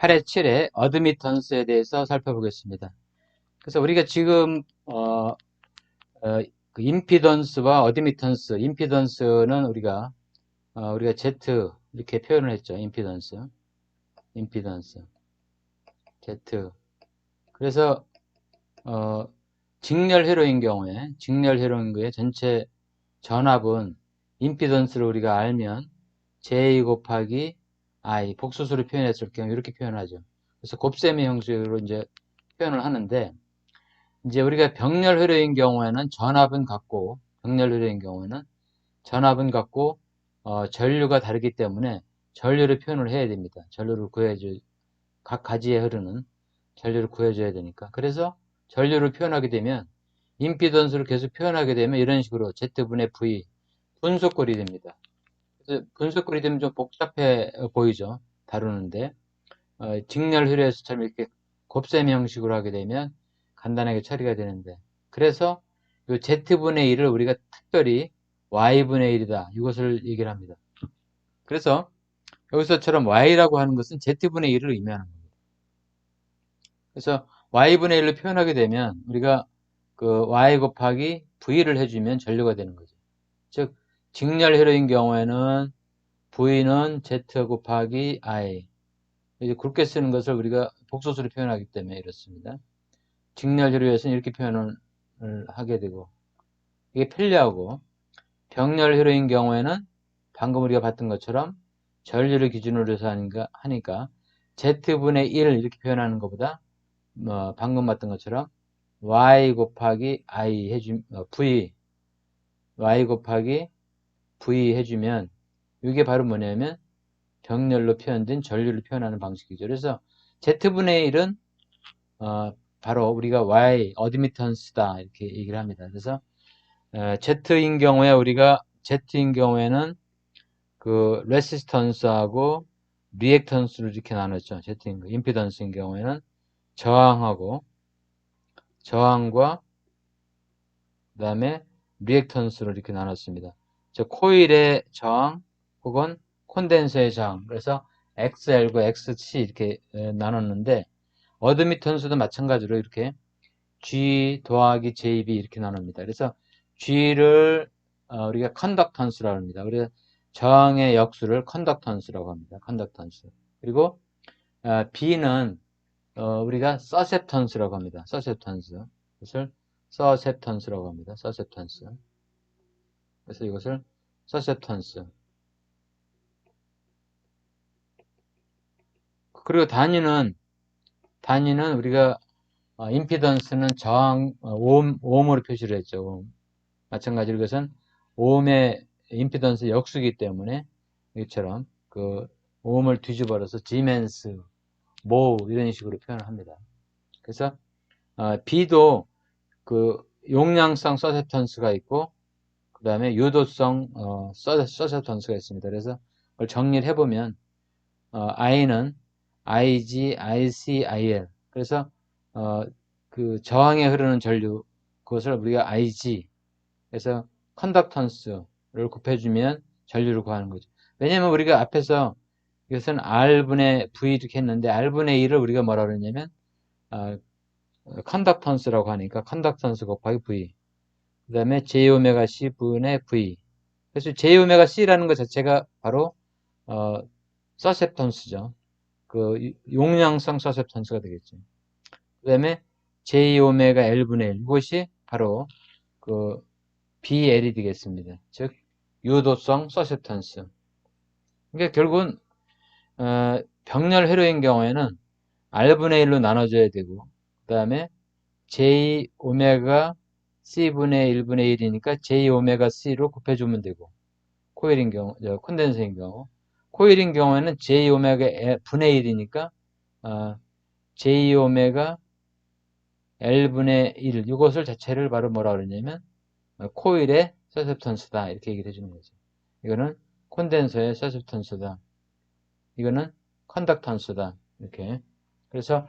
8회 7회 어드미턴스에 대해서 살펴보겠습니다. 그래서 우리가 지금 그 임피던스와 어드미턴스, 임피던스는 우리가 Z 이렇게 표현을 했죠. 임피던스, Z. 그래서 직렬 회로인 경우에 전체 전압은 임피던스를 우리가 알면 J 곱하기 I 복소수로 표현했을 경우 이렇게 표현하죠. 그래서 곱셈의 형식으로 이제 표현을 하는데, 이제 우리가 병렬 회로인 경우에는 전압은 같고 전류가 다르기 때문에 전류를 표현을 해야 됩니다. 각 가지에 흐르는 전류를 구해줘야 되니까. 그래서 전류를 표현하게 되면, 임피던스를 계속 표현하게 되면 이런 식으로 Z분의 V 분속꼴이 됩니다. 그래서 분속꼴이 되면 좀 복잡해 보이죠. 다루는데 직렬 회로에서처럼 이렇게 곱셈 형식으로 하게 되면 간단하게 처리가 되는데, 그래서 이 Z분의 1을 우리가 특별히 Y분의 1이다 이것을 얘기를 합니다. 그래서 여기서처럼 Y라고 하는 것은 Z분의 1을 의미하는 겁니다. 그래서 Y분의 1을 표현하게 되면 우리가 그 Y 곱하기 V를 해주면 전류가 되는 거죠. 즉 직렬 회로인 경우에는 V는 Z 곱하기 I, 이제 굵게 쓰는 것을 우리가 복소수로 표현하기 때문에 이렇습니다. 직렬 회로에서는 이렇게 표현을 하게 되고, 이게 편리하고, 병렬 회로인 경우에는 방금 우리가 봤던 것처럼 전류를 기준으로 해서 하니까 Z분의 1 이렇게 표현하는 것보다 방금 봤던 것처럼 Y 곱하기 I Y 곱하기 V 해주면 이게 바로 뭐냐면 병렬로 표현된 전류를 표현하는 방식이죠. 그래서 Z분의 1은 바로 우리가 Y, 어드미턴스다 이렇게 얘기를 합니다. 그래서 Z인 경우에는 그 레시스턴스하고 리액턴스를 이렇게 나눴죠. 임피던스인 경우에는 저항과 그 다음에 리액턴스를 이렇게 나눴습니다. 코일의 저항 혹은 콘덴서의 저항, 그래서 XL과 XC 이렇게 나눴는데, 어드미턴스도 마찬가지로 이렇게 G 더하기 JB 이렇게 나눕니다. 그래서 G를 우리가 컨덕턴스라고 합니다. 그래서 저항의 역수를 컨덕턴스라고 합니다. 컨덕턴스. 그리고 B는 우리가 서셉턴스라고 합니다. 서셉턴스. 이것을 서셉턴스라고 합니다. 서셉턴스. 그래서 이것을 서셉턴스. 그리고 단위는 우리가 임피던스는 저항 오음으로 표시를 했죠. 오음. 마찬가지로 이것은 오음의 임피던스 역수이기 때문에 이처럼 그 오음을 뒤집어서 지멘스, 모 이런 식으로 표현을 합니다. 그래서 B도 그 용량성 서셉턴스가 있고 그 다음에 유도성 서셉턴스가 있습니다. 그래서 그걸 정리를 해보면 I는 IG, IC, IL. 그래서 그 저항에 흐르는 전류, 그것을 우리가 IG, 그래서 컨덕턴스를 곱해주면 전류를 구하는 거죠. 왜냐면 우리가 앞에서 이것은 R분의 V 이렇게 했는데, R분의 1을 우리가 뭐라 그랬냐면 컨덕턴스라고 하니까 컨덕턴스 곱하기 V, 그 다음에 J오메가 C 분의 V. 그래서 J오메가 C라는 것 자체가 바로 서셉턴스죠. 그 용량성 서셉턴스가 되겠죠. 그 다음에 J오메가 L분의 1, 이것이 바로 그 BL이 되겠습니다. 즉 유도성 서셉턴스. 그러니까 결국은 병렬 회로인 경우에는 R분의 1로 나눠줘야 되고, 그 다음에 J 오메가 C분의 1분의 1이니까 J 오메가 C로 곱해주면 되고, 콘덴서인 경우. 코일인 경우에는 J 오메가 분의 1이니까, J 오메가 L분의 1, 이것을 자체를 바로 뭐라 그러냐면, 코일의 서셉턴스다. 이렇게 얘기를 해주는 거죠. 이거는 콘덴서의 서셉턴스다. 이거는 컨덕턴스다. 이렇게. 그래서,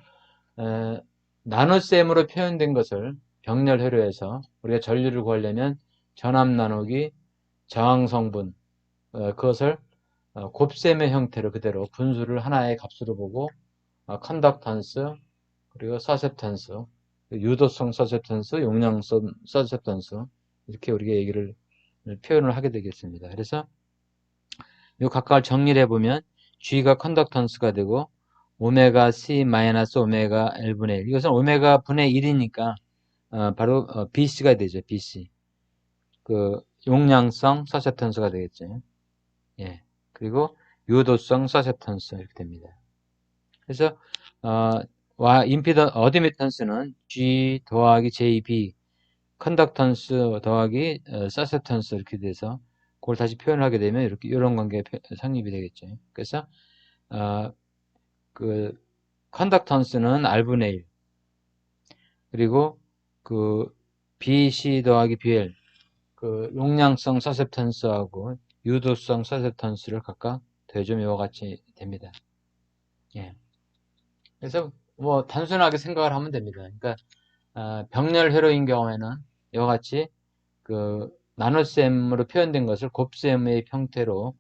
나눗셈으로 표현된 것을 병렬 회로에서 우리가 전류를 구하려면 전압 나누기 저항 성분, 그것을 곱셈의 형태로 그대로 분수를 하나의 값으로 보고 컨덕턴스, 그리고 서셉턴스, 유도성 서셉턴스, 용량성 서셉턴스, 이렇게 우리가 얘기를 표현을 하게 되겠습니다. 그래서 이 각각을 정리를 해보면 G가 컨덕턴스가 되고 오메가 C 마이너스 오메가 L분의 1, 이것은 오메가 분의 1이니까 바로 BC가 되죠. BC. 그 용량성 서셉턴스가 되겠죠. 예. 그리고 유도성 서셉턴스 이렇게 됩니다. 그래서 어드미턴스는 G 더하기 JB, 컨덕턴스 더하기 서셉턴스 이렇게 돼서 그걸 다시 표현하게 되면 이렇게 이런 관계가 성립이 되겠죠. 그래서 그 컨덕턴스는 R분의 1, 그리고 그 BC 더하기 BL, 그 용량성 서셉턴스하고 유도성 서셉턴스를 각각 더해주면 이와 같이 됩니다. 예. 그래서 뭐 단순하게 생각을 하면 됩니다. 그러니까 병렬 회로인 경우에는 이와 같이 그 나눗셈으로 표현된 것을 곱셈의 형태로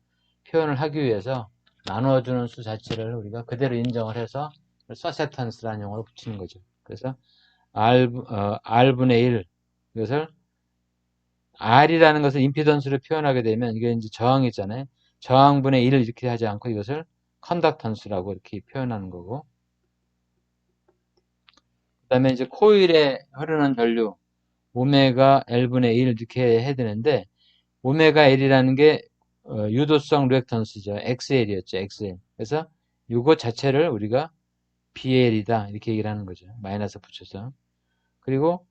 표현을 하기 위해서 나누어주는 수 자체를 우리가 그대로 인정을 해서 서세턴스라는 용어를 붙이는 거죠. 그래서 R분의 1, 이것을 R이라는 것을 임피던스로 표현하게 되면 이게 이제 저항이잖아요. 저항분의 1을 이렇게 하지 않고 이것을 컨덕턴스라고 이렇게 표현하는 거고, 그 다음에 이제 코일에 흐르는 전류 오메가 L분의 1 이렇게 해야 되는데, 오메가 L이라는 게 유도성 리액턴스죠. XL이었죠. XL. 그래서 이거 자체를 우리가 BL이다 이렇게 얘기를 하는 거죠. 마이너스 붙여서. 그리고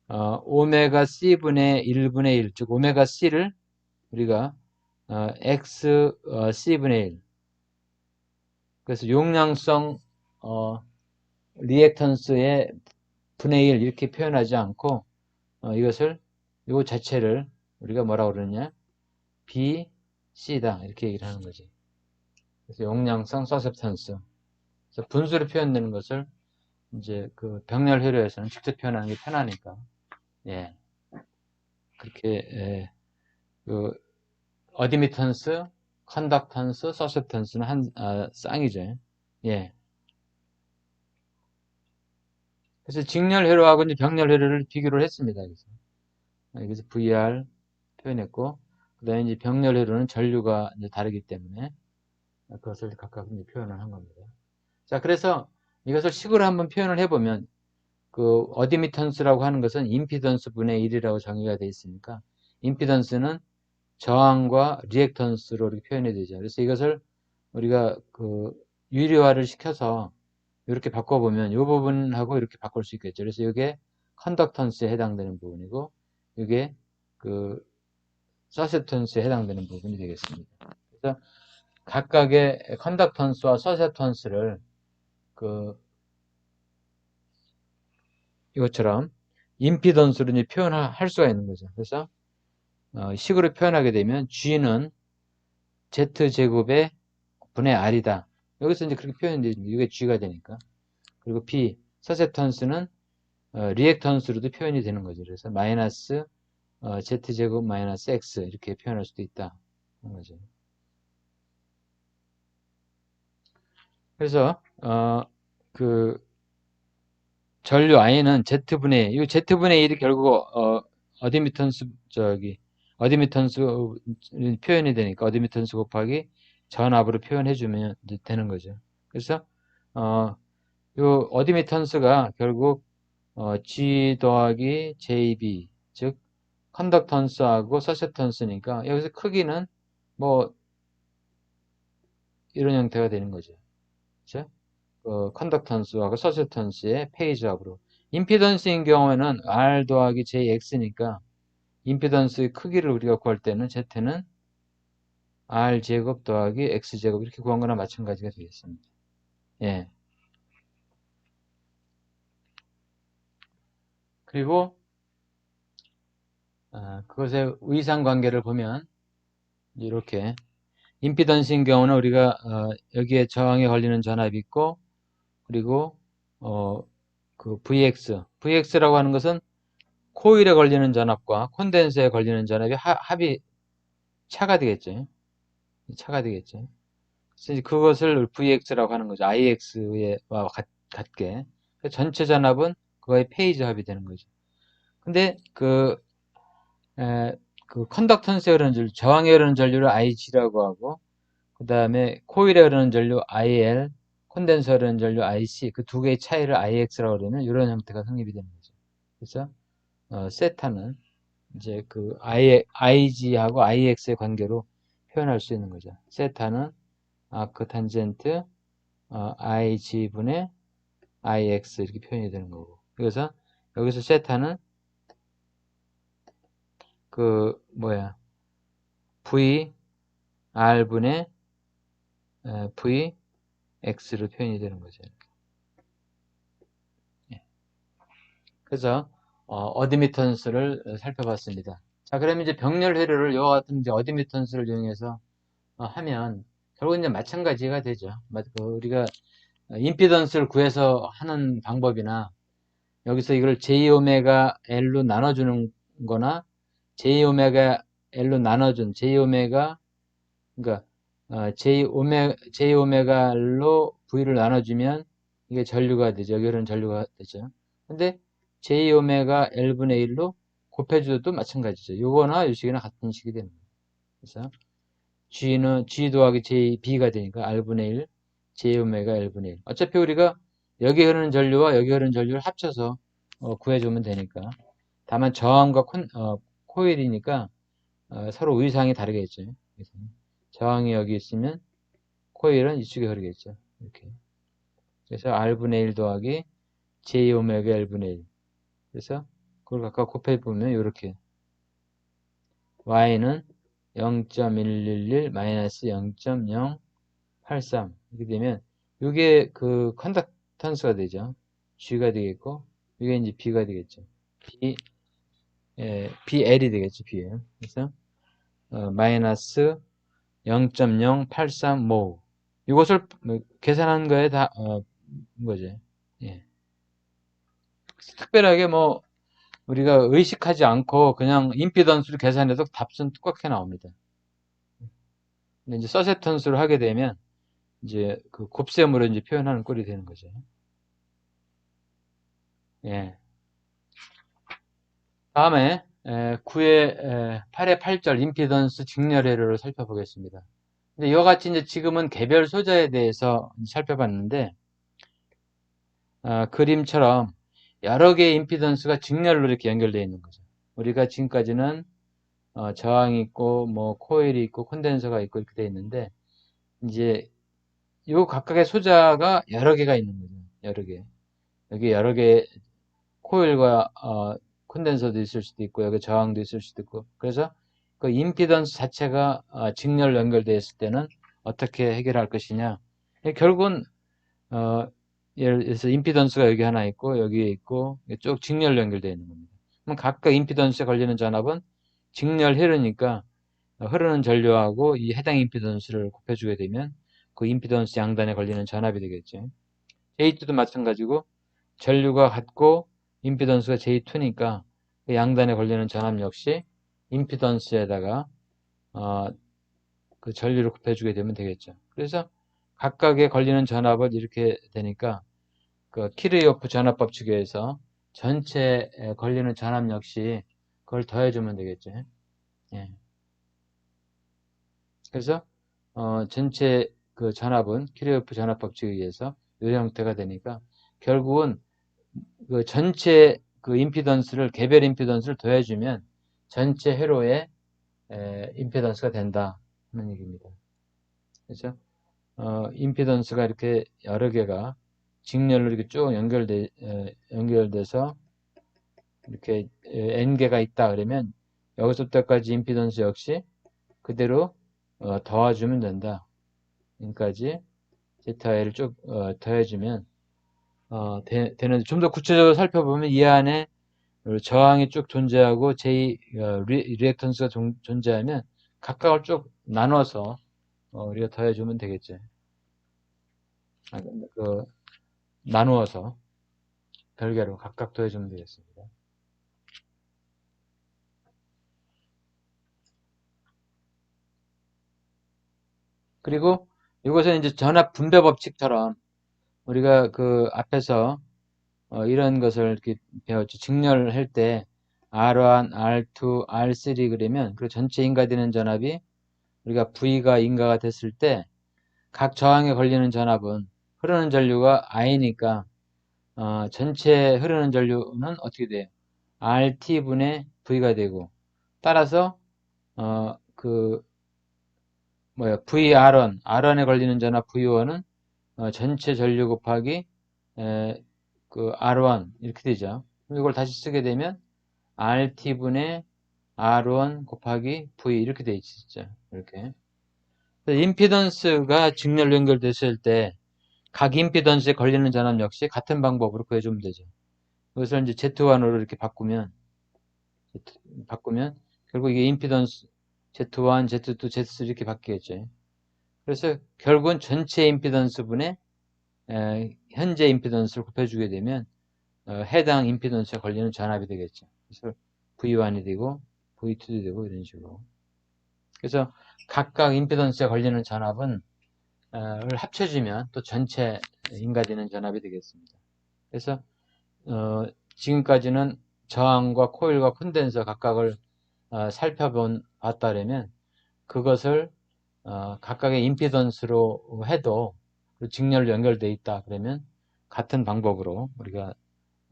오메가 C분의 1분의 1, 즉 오메가 C를 우리가 XC분의 1, 그래서 용량성 리액턴스의 분의 1 이렇게 표현하지 않고 이것을 이 자체를 우리가 뭐라고 그러느냐, BC다 이렇게 얘기를 하는 거지. 그래서 용량성 서셉턴스. 그래서 분수로 표현되는 것을 이제 그 병렬 회로에서는 직접 표현하는 게 편하니까, 예, 그렇게 그 어드미턴스, 컨덕턴스, 서셉턴스는 쌍이죠. 예. 그래서 직렬 회로하고 이제 병렬 회로를 비교를 했습니다. 그래서 VR 표현했고, 그 다음에 이제 병렬 회로는 전류가 이제 다르기 때문에 그것을 각각 이제 표현을 한 겁니다. 자, 그래서 이것을 식으로 한번 표현을 해보면, 그 어드미턴스라고 하는 것은 임피던스 분의 1이라고 정의가 되어 있으니까, 임피던스는 저항과 리액턴스로 이렇게 표현이 되죠. 그래서 이것을 우리가 그 유리화를 시켜서 이렇게 바꿔보면 이 부분하고 이렇게 바꿀 수 있겠죠. 그래서 이게 컨덕턴스에 해당되는 부분이고, 이게 그 서세턴스에 해당되는 부분이 되겠습니다. 그래서 각각의 컨덕턴스와 서세턴스를 그 이것처럼 임피던스로 이제 표현할 수가 있는 거죠. 그래서 식으로 표현하게 되면 G는 Z제곱의 분의 R이다. 여기서 이제 그렇게 표현되죠. 이게 G가 되니까. 그리고 B, 서세턴스는 리액턴스로도 표현이 되는 거죠. 그래서 마이너스 Z제곱 마이너스 X 이렇게 표현할 수도 있다. 그런 거죠. 그래서 그 전류 I는 Z분의, 이 Z분의 1이 결국 어드미턴스 어드미턴스 표현이 되니까 어드미턴스 곱하기 전압으로 표현해주면 되는 거죠. 그래서 요 어드미턴스가 결국 G 더하기 JB, 즉 컨덕턴스하고 서세턴스니까 여기서 크기는 뭐 이런 형태가 되는 거죠. 그렇죠? 컨덕턴스하고 서세턴스의 페이지압으로. 임피던스인 경우에는 R 더하기 JX니까 임피던스의 크기를 우리가 구할 때는 Z는 R제곱 더하기 X제곱 이렇게 구한 거나 마찬가지가 되겠습니다. 예. 그리고 그것의 의상관계를 보면 이렇게 임피던스인 경우는 우리가 여기에 저항에 걸리는 전압이 있고, 그리고 그 VX라고 하는 것은 코일에 걸리는 전압과 콘덴서에 걸리는 전압이 합이 차가 되겠죠. 차가 되겠죠. 그래서 그것을 VX라고 하는 거죠. IX와 같게. 전체 전압은 그거의 페이즈 합이 되는 거죠. 근데 그 컨덕턴스에 흐르는 전류, 저항에 흐르는 전류를 IG라고 하고, 그 다음에 코일에 흐르는 전류 IL, 콘덴서에 흐르는 전류 IC, 그 두 개의 차이를 IX라고 그러면 이런 형태가 성립이 되는 거죠. 그래서 세타는 이제 그 IG하고 IX의 관계로 표현할 수 있는 거죠. 세타는 아크 탄젠트 IG분의 IX 이렇게 표현이 되는 거고. 그래서 여기서 세타는 V R분의 VX로 표현이 되는 거죠. 예. 그래서 어드미턴스를 살펴봤습니다. 자, 그러면 이제 병렬 회로를 이와 같은 이제 어드미턴스를 이용해서 하면 결국 이제 마찬가지가 되죠. 우리가 임피던스를 구해서 하는 방법이나 여기서 이걸 J오메가 L로 나눠주는 거나 J오메가 L로 나눠준 그러니까 J오메가 L로 V를 나눠주면 이게 전류가 되죠. 여기 흐르는 전류가 되죠. 근데 J오메가 L분의 1로 곱해줘도 마찬가지죠. 요거나 요 식이나 같은 식이 되는 거예요. 그래서 G는 G 더하기 J, B가 되니까 R분의 1, J오메가 L분의 1. 어차피 우리가 여기 흐르는 전류와 여기 흐르는 전류를 합쳐서 구해주면 되니까. 다만 저항과 코일이니까 서로 의상이 다르겠죠. 저항이 여기 있으면 코일은 이쪽에 흐르겠죠. 이렇게. 그래서 R분의 1 더하기 J오메가 L분의 1. 그래서 그걸 각각 곱해보면 이렇게 Y는 0.111 마이너스 0.083 이렇게 되면 이게 그 컨덕턴스가 되죠. G가 되겠고 이게 이제 B가 되겠죠. BL이 되겠죠. BL. 그래서 마이너스 0.083모 이것을 계산한 거에 다 뭐지? 예. 특별하게 뭐 우리가 의식하지 않고 그냥 임피던스를 계산해도 답은 똑같게 나옵니다. 근데 이제 서세턴스를 하게 되면 이제 그 곱셈으로 이제 표현하는 꼴이 되는 거죠. 예. 다음에 8의 8절 임피던스 직렬회로를 살펴보겠습니다. 근데 이와 같이 이제 지금은 개별 소자에 대해서 살펴봤는데 그림처럼 여러 개의 임피던스가 직렬로 이렇게 연결되어 있는 거죠. 우리가 지금까지는 저항이 있고 뭐 코일이 있고 콘덴서가 있고 이렇게 되어 있는데 이제 요 각각의 소자가 여러 개가 있는 거죠. 여러 개. 여기 여러 개 코일과 콘덴서도 있을 수도 있고 여기 저항도 있을 수도 있고 그래서 그 임피던스 자체가 직렬 연결되어 있을 때는 어떻게 해결할 것이냐. 결국은 예를 들어서 임피던스가 여기 하나 있고 여기에 있고 쭉 직렬 연결되어 있는 겁니다. 그럼 각각 임피던스에 걸리는 전압은 직렬 흐르니까 흐르는 전류하고 이 해당 임피던스를 곱해주게 되면 그 임피던스 양단에 걸리는 전압이 되겠죠. J2도 마찬가지고 전류가 같고 임피던스가 J2니까 그 양단에 걸리는 전압 역시 임피던스에다가 그 전류를 곱해주게 되면 되겠죠. 그래서 각각에 걸리는 전압을 이렇게 되니까 그 키르요프 전압 법칙에 의해서 전체에 걸리는 전압 역시 그걸 더해주면 되겠죠. 예. 그래서 전체 그 전압은 키르요프 전압 법칙에 의해서 이 형태가 되니까 결국은 그 전체 그 임피던스를 개별 임피던스를 더해주면 전체 회로의 임피던스가 된다 하는 얘기입니다. 그렇죠? 임피던스가 이렇게 여러 개가 직렬로 이렇게 쭉 연결돼서 이렇게 n개가 있다 그러면 여기서부터까지 임피던스 역시 그대로 더해주면 된다. 여기까지 zl을 쭉 더해주면 되는데 좀 더 구체적으로 살펴보면 이 안에 저항이 쭉 존재하고 리액턴스가 존재하면 각각을 쭉 나눠서 우리가 더해주면 되겠죠. 나누어서 별개로 각각 더해주면 되겠습니다. 그리고 이것은 이제 전압 분배 법칙처럼 우리가 그 앞에서 이런 것을 이렇게 배웠죠. 직렬할 때 R1, R2, R3 그러면 그 전체 인가되는 전압이 우리가 V가 인가가 됐을 때 각 저항에 걸리는 전압은 흐르는 전류가 I니까 전체 흐르는 전류는 어떻게 돼요? RT분의 V가 되고 따라서 그 VR1, R1에 걸리는 전압 V1은 전체 전류 곱하기 그 R1 이렇게 되죠. 이걸 다시 쓰게 되면 RT분의 R1 곱하기 V 이렇게 돼 있죠. 이렇게. 임피던스가 직렬로 연결됐을 때 각 임피던스에 걸리는 전압 역시 같은 방법으로 구해주면 되죠. 그것을 이제 Z1으로 이렇게 바꾸면 결국 이게 임피던스 Z1, Z2, Z3 이렇게 바뀌겠죠. 그래서 결국은 전체 임피던스 분의 현재 임피던스를 곱해주게 되면 해당 임피던스에 걸리는 전압이 되겠죠. 그래서 V1이 되고 V2도 되고 이런 식으로. 그래서 각각 임피던스에 걸리는 전압은 을 합쳐지면 또 전체 인가되는 전압이 되겠습니다. 그래서 지금까지는 저항과 코일과 콘덴서 각각을 살펴봤다면 그것을 각각의 임피던스로 해도 직렬로 연결되어 있다 그러면 같은 방법으로 우리가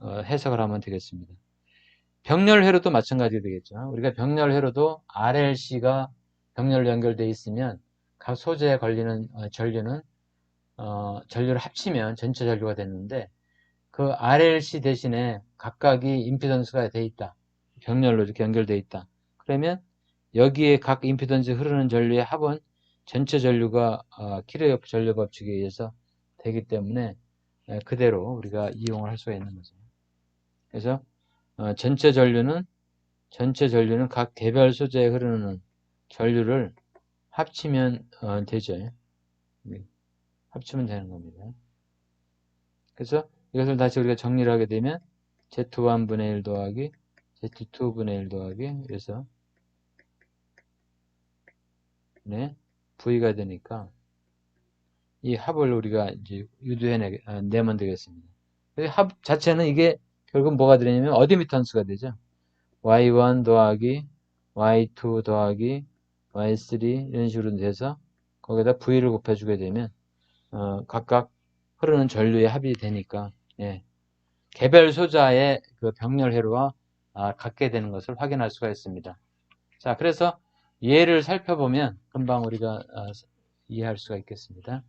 해석을 하면 되겠습니다. 병렬회로도 마찬가지가 되겠죠. 우리가 병렬회로도 RLC가 병렬로 연결되어 있으면 각 소재에 걸리는 전류는 전류를 합치면 전체 전류가 됐는데 그 RLC 대신에 각각이 임피던스가 돼 있다. 병렬로 이렇게 연결되어 있다. 그러면 여기에 각 임피던스 흐르는 전류의 합은 전체 전류가 키르호프 전류 법칙에 의해서 되기 때문에 그대로 우리가 이용을 할 수가 있는 거죠. 그래서 전체 전류는 각 개별 소재에 흐르는 전류를 합치면 되죠. 합치면 되는 겁니다. 그래서 이것을 다시 우리가 정리를 하게 되면 Z1분의 1 더하기 Z2분의 1 더하기 그래서 네, V가 되니까 이 합을 우리가 이제 내면 되겠습니다. 합 자체는 이게 결국 뭐가 되냐면 어드미턴스가 되죠. Y1 더하기 Y2 더하기 Y3 이런 식으로 돼서 거기다 V를 곱해주게 되면 각각 흐르는 전류의 합이 되니까 예, 개별 소자의 그 병렬 회로와 같게 되는 것을 확인할 수가 있습니다. 자, 그래서 예를 살펴보면 금방 우리가 이해할 수가 있겠습니다.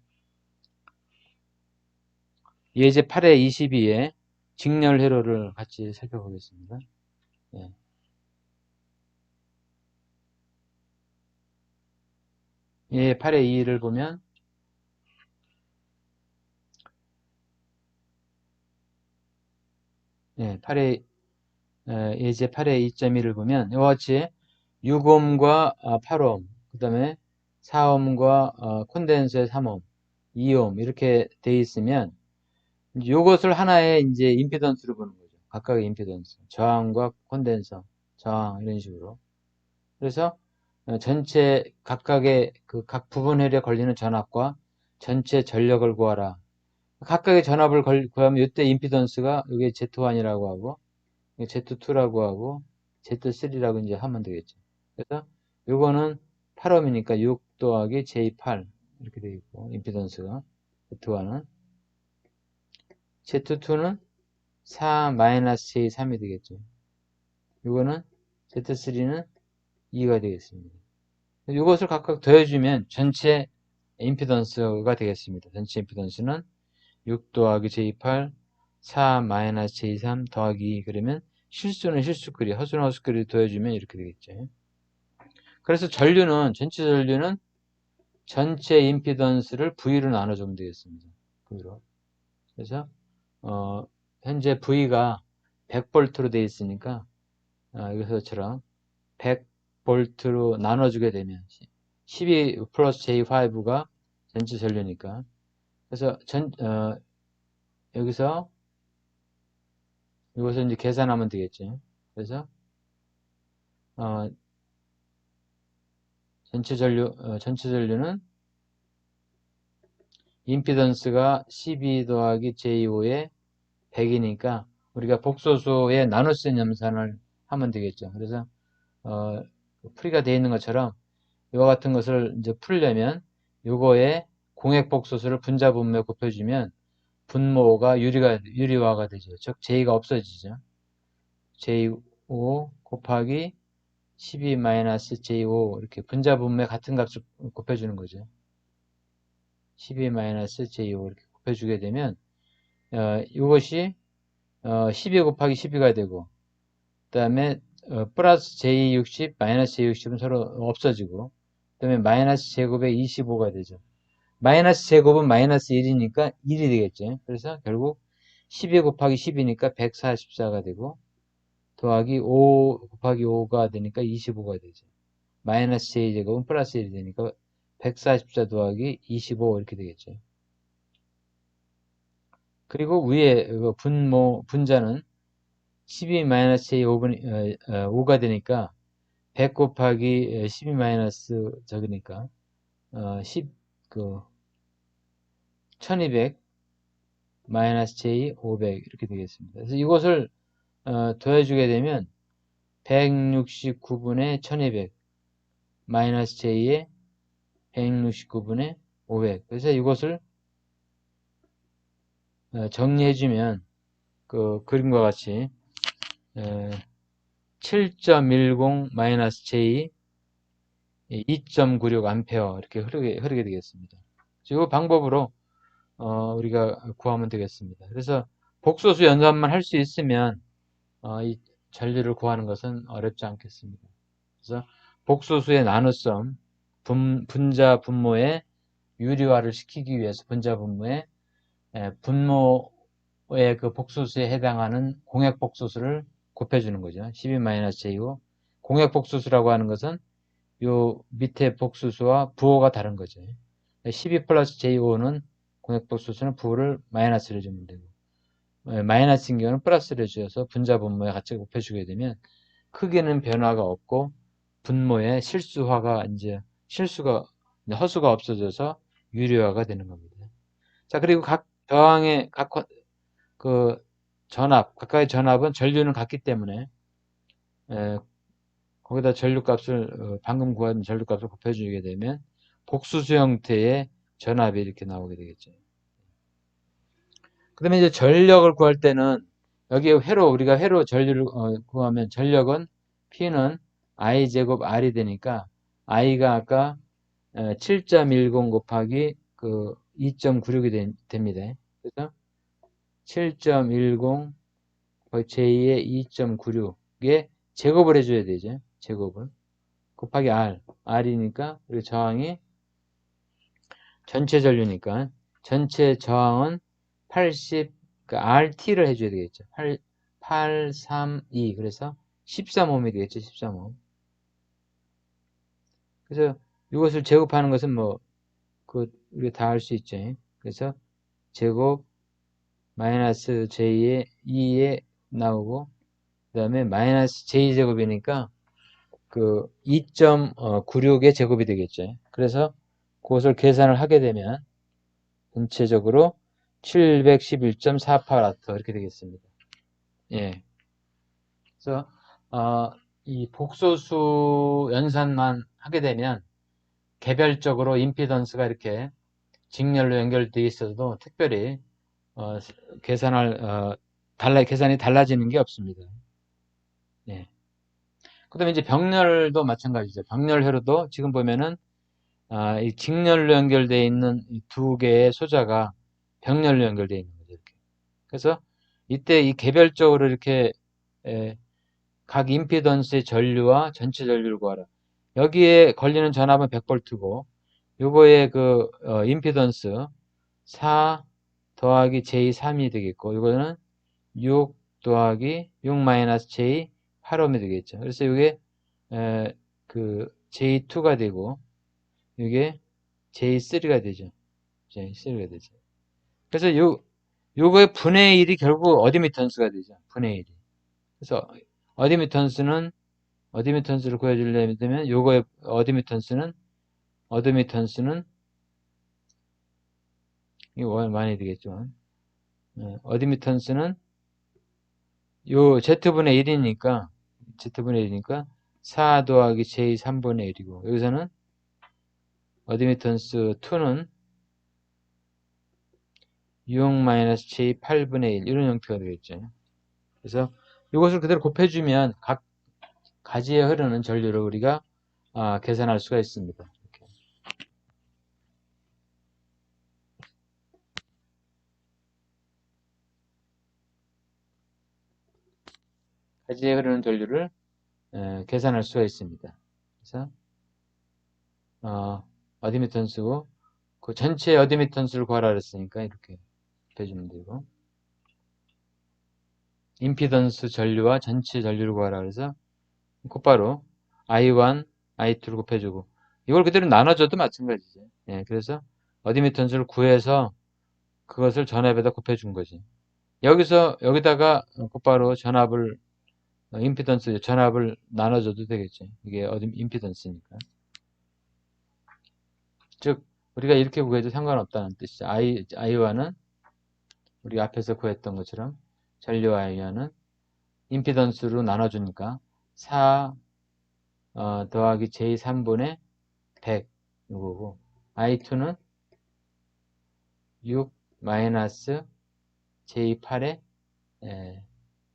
예제 8의 22에 직렬 회로를 같이 살펴보겠습니다. 예. 예, 8의 2를 보면 예, 예제 8의 2.1을 보면 이와 같이 6옴과 8옴 그 다음에 4옴과 콘덴서의 3옴 2옴 이렇게 돼 있으면 이것을 하나의 이제 임피던스로 보는 거죠. 각각의 임피던스 저항과 콘덴서 저항 이런 식으로 그래서 전체 각각의 그 각 부분 혈에 걸리는 전압과 전체 전력을 구하라. 각각의 전압을 구하면 이때 임피던스가 이게 Z1이라고 하고 Z2라고 하고 Z3라고 이제 하면 되겠죠. 그래서 요거는 8옴이니까 6 더하기 J8 이렇게 되어 있고 임피던스가 Z1은 Z2는 4 마이너스 J3이 되겠죠. 요거는 Z3는 2가 되겠습니다. 이것을 각각 더해주면 전체 임피던스가 되겠습니다. 전체 임피던스는 6 더하기 J8, 4 마이너스 J3 더하기 2 그러면 실수는 실수끼리, 허수는 허수끼리 더해주면 이렇게 되겠죠. 그래서 전체 전류는 전체 임피던스를 V로 나눠주면 되겠습니다. V로. 그래서 현재 V가 100V로 되어 있으니까 이것처럼 100V로 나눠주게 되면 12 플러스 J5가 전체 전류니까 그래서 여기서 이것을 이제 계산하면 되겠죠. 그래서 어, 전체 전류는 임피던스가 12 더하기 J5에 100이니까 우리가 복소수의 나눗셈 염산을 하면 되겠죠. 그래서 풀이가 되어 있는 것처럼 이와 같은 것을 이제 풀려면 요거에 공액복소수를 분자분모에 곱해주면 분모가 유리화가 되죠. 즉 J가 없어지죠. J5 곱하기 12-J5 이렇게 분자분모에 같은 값을 곱해주는 거죠. 12-J5 이렇게 곱해주게 되면 이것이 12 곱하기 12가 되고 그 다음에 플러스 J60 마이너스 J60은 서로 없어지고 그 다음에 마이너스 제곱에 25가 되죠. 마이너스 제곱은 마이너스 1이니까 1이 되겠죠. 그래서 결국 12 곱하기 10이니까 144가 되고 더하기 5 곱하기 5가 되니까 25가 되죠. 마이너스 J제곱은 플러스 1이 되니까 144 더하기 25 이렇게 되겠죠. 그리고 위에 분자는 12-J5가 되니까 100 곱하기 12 마이너스 저기니까 1200 마이너스 J 500 이렇게 되겠습니다. 그래서 이것을 더해주게 되면 169분의 1200 마이너스 J에 169분의 500 그래서 이것을 정리해주면 그 그림과 같이 7.10 마이너스 J 2.96 암페어 이렇게 흐르게 되겠습니다. 이 방법으로 우리가 구하면 되겠습니다. 그래서 복소수 연산만 할 수 있으면 이 전류를 구하는 것은 어렵지 않겠습니다. 그래서 복소수의 나눗셈 분자 분모의 유리화를 시키기 위해서 분자 분모의 분모의 그 복소수에 해당하는 공약 복소수를 곱해주는 거죠. 12-J5 공약 복소수라고 하는 것은 요 밑에 복소수와 부호가 다른 거죠. 12 플러스 J5는 공약 복소수는 부호를 마이너스를 해주면 되고 마이너스인 경우는 플러스를 해주어서 분자 분모에 같이 곱해주게 되면 크기는 변화가 없고 분모의 실수가 허수가 없어져서 유리화가 되는 겁니다. 자, 그리고 각 저항의 각각의 전압은 전류는 같기 때문에 거기다 전류값을 방금 구한 전류값을 곱해주게 되면 복수수 형태의 전압이 이렇게 나오게 되겠죠. 그 다음에 이제 전력을 구할 때는 여기에 우리가 회로 전류를 구하면 전력은 P는 I제곱 R이 되니까 I가 아까 7.10 곱하기 그 2.96이 됩니다. 그래서 7.10 J의 2.96에 제곱을 해줘야 되죠. 제곱을. 곱하기 R이니까 우리 저항이 전체 전류니까 전체 저항은 80, 그러니까 RT를 해줘야 되겠죠. 832 그래서 13옴이 되겠죠. 13옴. 그래서 이것을 제곱하는 것은 우리가 다 할 수 있죠. 그래서 제곱 마이너스 J의 2에 나오고 그 다음에 마이너스 J제곱이니까 그 2.96의 제곱이 되겠죠. 그래서 그것을 계산을 하게 되면 전체적으로 711.48W 이렇게 되겠습니다. 예. 그래서 이 복소수 연산만 하게 되면 개별적으로 임피던스가 이렇게 직렬로 연결되어 있어도 특별히 계산이 달라지는 게 없습니다. 예. 그 다음에 이제 병렬도 마찬가지죠. 병렬회로도 지금 보면은 이 직렬로 연결되어 있는 이 두 개의 소자가 병렬로 연결되어 있는 거죠. 이렇게. 그래서 이때 이 개별적으로 이렇게 각 임피던스의 전류와 전체 전류를 구하라. 여기에 걸리는 전압은 100V고 요거의 그 임피던스 4 더하기 J3이 되겠고 이거는 6 더하기 6 마이너스 J 8옴이 되겠죠. 그래서 이게 그 J2가 되고 이게 J3가 되죠. J3가 되죠. 그래서 요거의 분의 1이 결국 어드미턴스가 되죠. 분의 1이. 그래서 어드미턴스를 구해주려면 요거의 어드미턴스는 이거 많이 되겠죠. 어드미턴스는 요 Z분의 1이니까 4 더하기 J 3분의 1이고 여기서는 어드미턴스 2는 6-J 8분의 1 이런 형태가 되겠죠. 그래서 이것을 그대로 곱해주면 각 가지에 흐르는 전류를 우리가 계산할 수가 있습니다. 이렇게. 가지에 흐르는 전류를 계산할 수가 있습니다. 그래서 어드미턴스고 그 전체 어드미턴스를 구하라 그랬으니까 이렇게 곱해주면 되고 임피던스 전류와 전체 전류를 구하라 그래서 곧바로 I1, I2를 곱해주고 이걸 그대로 나눠줘도 마찬가지죠. 예, 그래서 어드미턴스를 구해서 그것을 전압에다 곱해준 거지. 여기다가 곧바로 전압을 임피던스 전압을 나눠줘도 되겠죠. 이게 임피던스니까. 즉 우리가 이렇게 구해도 상관없다는 뜻이죠. I1은 우리가 앞에서 구했던 것처럼 전류 I1은 임피던스로 나눠주니까 4 더하기 J 3분의 100 이거고 I2는 6 마이너스 J 8의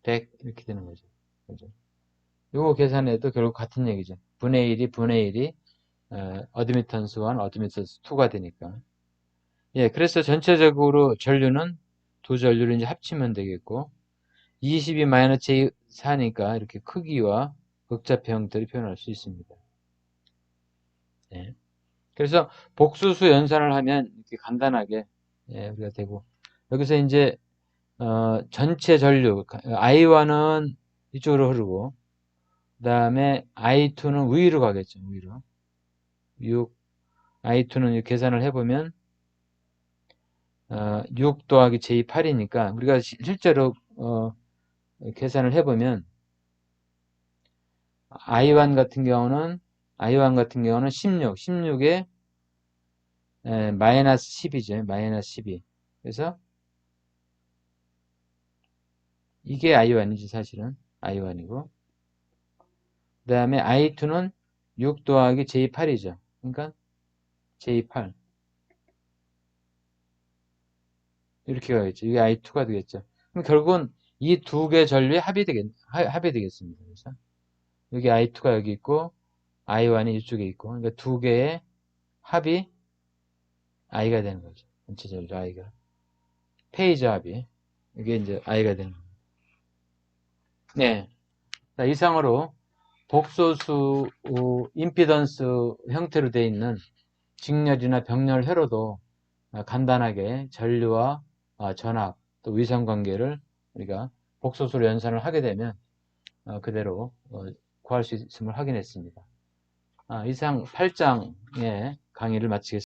100 이렇게 되는 거죠. 그죠? 요거 계산해도 결국 같은 얘기죠. 분의 1이 어드미턴스 1, 어드미턴스 2가 되니까. 예, 그래서 전체적으로 전류는 두 전류를 이제 합치면 되겠고 22-J4니까 이렇게 크기와 극좌표 형태를 표현할 수 있습니다. 예. 그래서 복수수 연산을 하면 이렇게 간단하게 우리가 되고 여기서 이제 전체 전류 I1은 이쪽으로 흐르고 그 다음에 I2는 위로 가겠죠. 위로 6 I2는 계산을 해보면 6 더하기 J8이니까 우리가 실제로 계산을 해보면 I1 같은 경우는 16에 마이너스 10이죠. 마이너스 12. 그래서 이게 I1이지 사실은 I1이고 그 다음에 I2는 6 더하기 J8이죠. 그러니까 J8 이렇게 가겠죠. 이게 I2가 되겠죠. 그럼 결국은 이 두 개 전류의 합이 되겠습니다. 그래서 여기 I2가 여기 있고 I1이 이쪽에 있고 그러니까 두 개의 합이 I가 되는 거죠. 전체 전류 I가 페이저 합이 이게 이제 I가 되는 거죠. 네. 자, 이상으로 복소수 임피던스 형태로 되어 있는 직렬이나 병렬 회로도 간단하게 전류와 전압 또 위성관계를 우리가 복소수로 연산을 하게 되면 그대로 구할 수 있음을 확인했습니다. 이상 8장의 강의를 마치겠습니다.